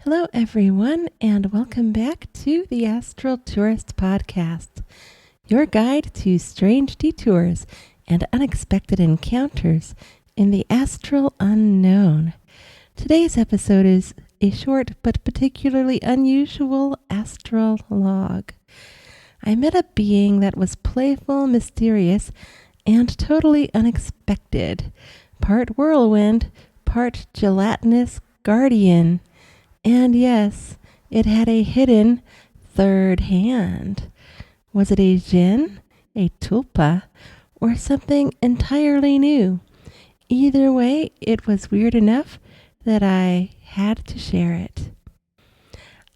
Hello, everyone, and welcome back to the Astral Tourist Podcast, your guide to strange detours and unexpected encounters in the astral unknown. Today's episode is a short but particularly unusual astral log. I met a being that was playful, mysterious, and totally unexpected. Part whirlwind, part gelatinous guardian. And yes, it had a hidden third hand. Was it a Djinn, a Tulpa, or something entirely new? Either way, it was weird enough that I had to share it.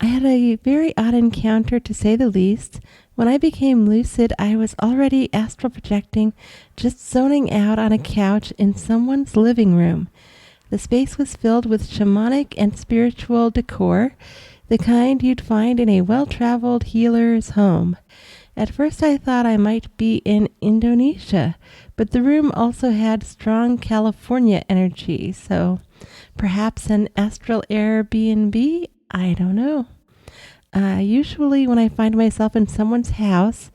I had a very odd encounter, to say the least. When I became lucid, I was already astral projecting, just zoning out on a couch in someone's living room. The space was filled with shamanic and spiritual decor, the kind you'd find in a well-traveled healer's home. At first I thought I might be in Indonesia, but the room also had strong California energy, so perhaps an astral Airbnb? I don't know. Usually when I find myself in someone's house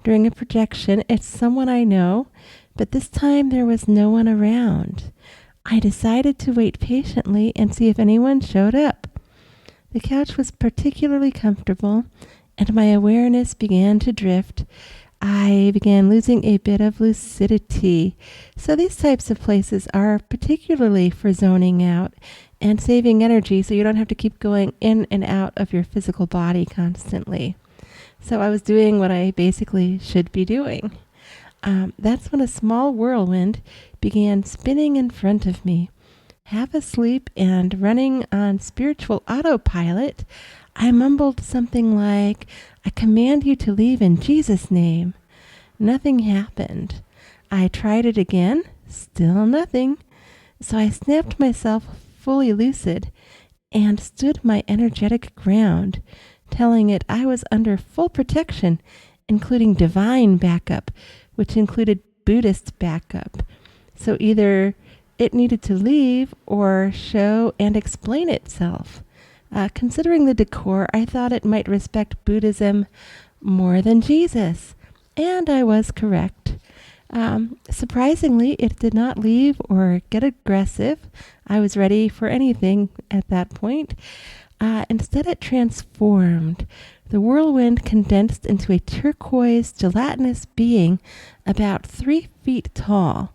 during a projection, it's someone I know, but this time there was no one around. I decided to wait patiently and see if anyone showed up. The couch was particularly comfortable, and my awareness began to drift. I began losing a bit of lucidity. So these types of places are particularly for zoning out and saving energy so you don't have to keep going in and out of your physical body constantly. So I was doing what I basically should be doing. That's when a small whirlwind began spinning in front of me. Half asleep and running on spiritual autopilot, I mumbled something like, "I command you to leave in Jesus' name." Nothing happened. I tried it again, still nothing. So I snapped myself fully lucid and stood my energetic ground, telling it I was under full protection, including divine backup, which included Buddhist backup. So either it needed to leave or show and explain itself. Considering the decor, I thought it might respect Buddhism more than Jesus. And I was correct. Surprisingly, it did not leave or get aggressive. I was ready for anything at that point. Instead, it transformed. The whirlwind condensed into a turquoise, gelatinous being about 3 feet tall.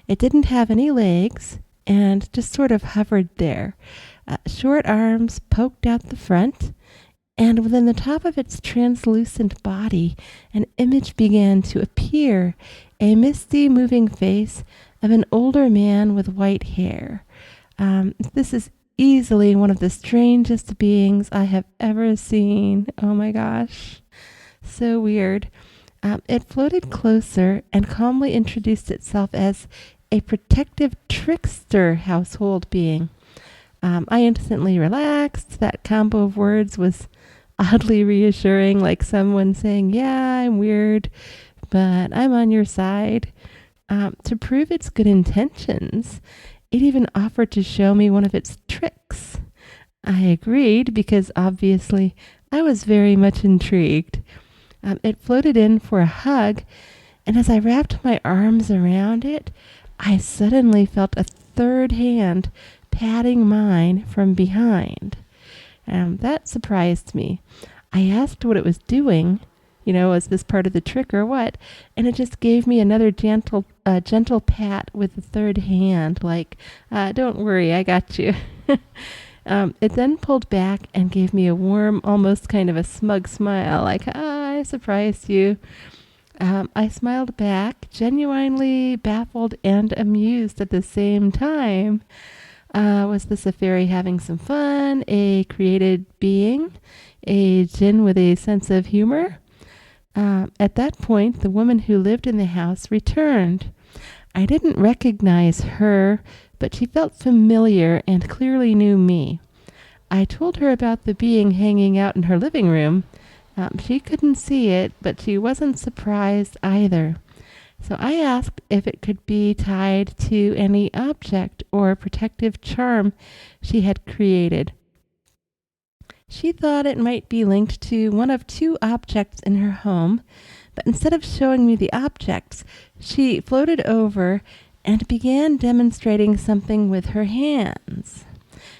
It didn't have any legs and just sort of hovered there. Short arms poked out the front, and within the top of its translucent body, an image began to appear, a misty moving face of an older man with white hair. This is easily one of the strangest beings I have ever seen. Oh my gosh. So weird. It floated closer and calmly introduced itself as a protective trickster household being. I instantly relaxed. That combo of words was oddly reassuring, like someone saying, "Yeah, I'm weird, but I'm on your side." To prove its good intentions, it even offered to show me one of its tricks. I agreed because obviously I was very much intrigued. It floated in for a hug, and as I wrapped my arms around it, I suddenly felt a third hand patting mine from behind. That surprised me. I asked what it was doing, was this part of the trick or what? And it just gave me another gentle pat with the third hand, like, "Don't worry, I got you." It then pulled back and gave me a warm, almost kind of a smug smile, like, "I surprised you." I smiled back, genuinely baffled and amused at the same time. Was this a fairy having some fun? A created being? A Djinn with a sense of humor? At that point, the woman who lived in the house returned. I didn't recognize her, but she felt familiar and clearly knew me. I told her about the being hanging out in her living room. She couldn't see it, but she wasn't surprised either. So I asked if it could be tied to any object or protective charm she had created. She thought it might be linked to one of two objects in her home, but instead of showing me the objects, she floated over and began demonstrating something with her hands.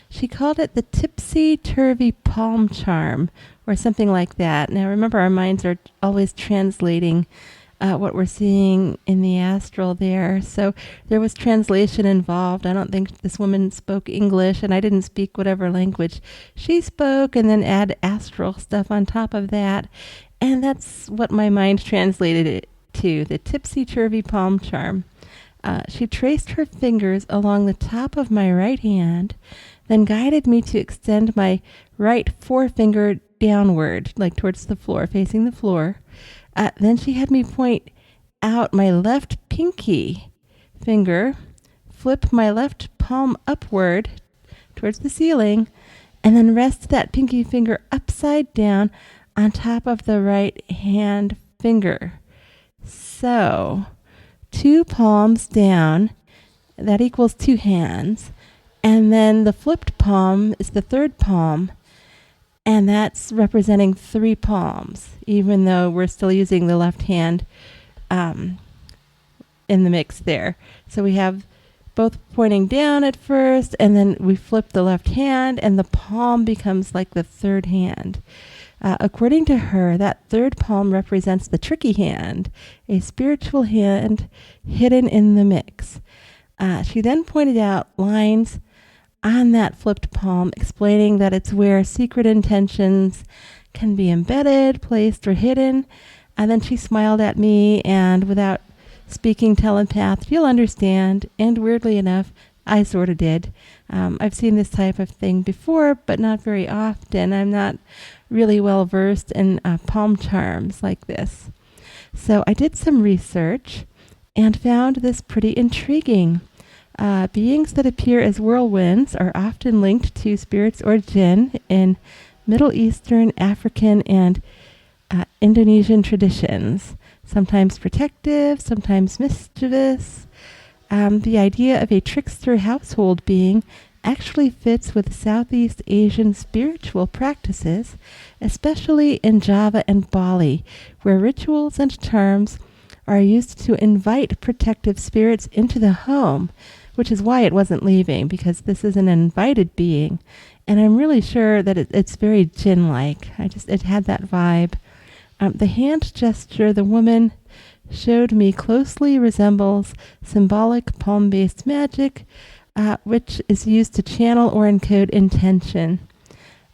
She called it the Tipsy Turvy Palm Charm, or something like that. Now remember, our minds are always translating what we're seeing in the astral there. So there was translation involved. I don't think this woman spoke English, and I didn't speak whatever language she spoke, and then add astral stuff on top of that. And that's what my mind translated it to, the Tipsy Turvy Palm Charm. She traced her fingers along the top of my right hand, then guided me to extend my right forefinger downward, like towards the floor, facing the floor. Then she had me point out my left pinky finger, flip my left palm upward towards the ceiling, and then rest that pinky finger upside down on top of the right hand finger. So, 2 palms down, that equals 2 hands. And then the flipped palm is the third palm, and that's representing 3 palms, even though we're still using the left hand in the mix there. So we have both pointing down at first, and then we flip the left hand, and the palm becomes like the third hand. According to her, that third palm represents the tricky hand, a spiritual hand hidden in the mix. She then pointed out lines on that flipped palm, explaining that it's where secret intentions can be embedded, placed, or hidden. And then she smiled at me, and without speaking telepath, you'll understand. And weirdly enough, I sort of did. I've seen this type of thing before, but not very often. I'm not really well versed in palm charms like this. So I did some research and found this pretty intriguing. Beings that appear as whirlwinds are often linked to spirits or Djinn in Middle Eastern, African, and Indonesian traditions. Sometimes protective, sometimes mischievous. The idea of a trickster household being actually fits with Southeast Asian spiritual practices, especially in Java and Bali, where rituals and charms are used to invite protective spirits into the home, which is why it wasn't leaving, because this is an invited being. And I'm really sure that it's very Djinn-like. It had that vibe. The hand gesture the woman showed me closely resembles symbolic palm-based magic, which is used to channel or encode intention.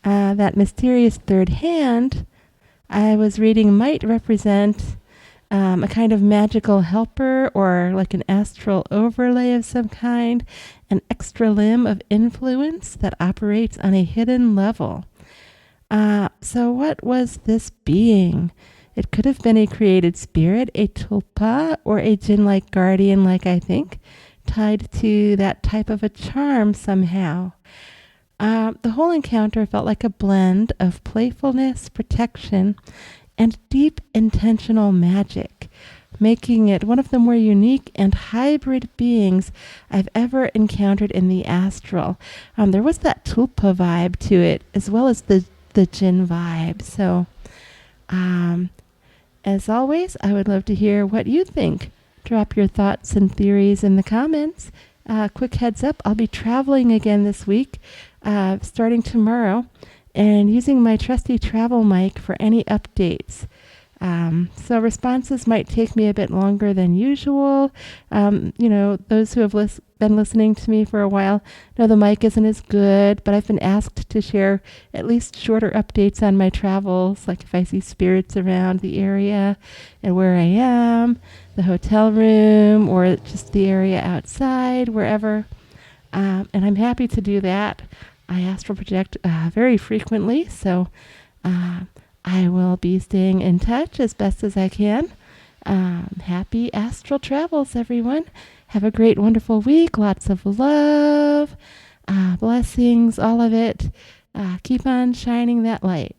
That mysterious third hand, I was reading, might represent a kind of magical helper, or like an astral overlay of some kind, an extra limb of influence that operates on a hidden level. So what was this being? It could have been a created spirit, a tulpa, or a Djinn-like guardian, like I think, tied to that type of a charm somehow. The whole encounter felt like a blend of playfulness, protection, and deep intentional magic, making it one of the more unique and hybrid beings I've ever encountered in the astral. There was that tulpa vibe to it, as well as the Djinn vibe. So, as always, I would love to hear what you think. Drop your thoughts and theories in the comments. Quick heads up, I'll be traveling again this week, starting tomorrow, and using my trusty travel mic for any updates. So responses might take me a bit longer than usual. Those who have been listening to me for a while know the mic isn't as good, but I've been asked to share at least shorter updates on my travels, like if I see spirits around the area and where I am, the hotel room, or just the area outside, wherever. And I'm happy to do that. I astral project very frequently, so I will be staying in touch as best as I can. Happy astral travels, everyone. Have a great, wonderful week. Lots of love, blessings, all of it. Keep on shining that light.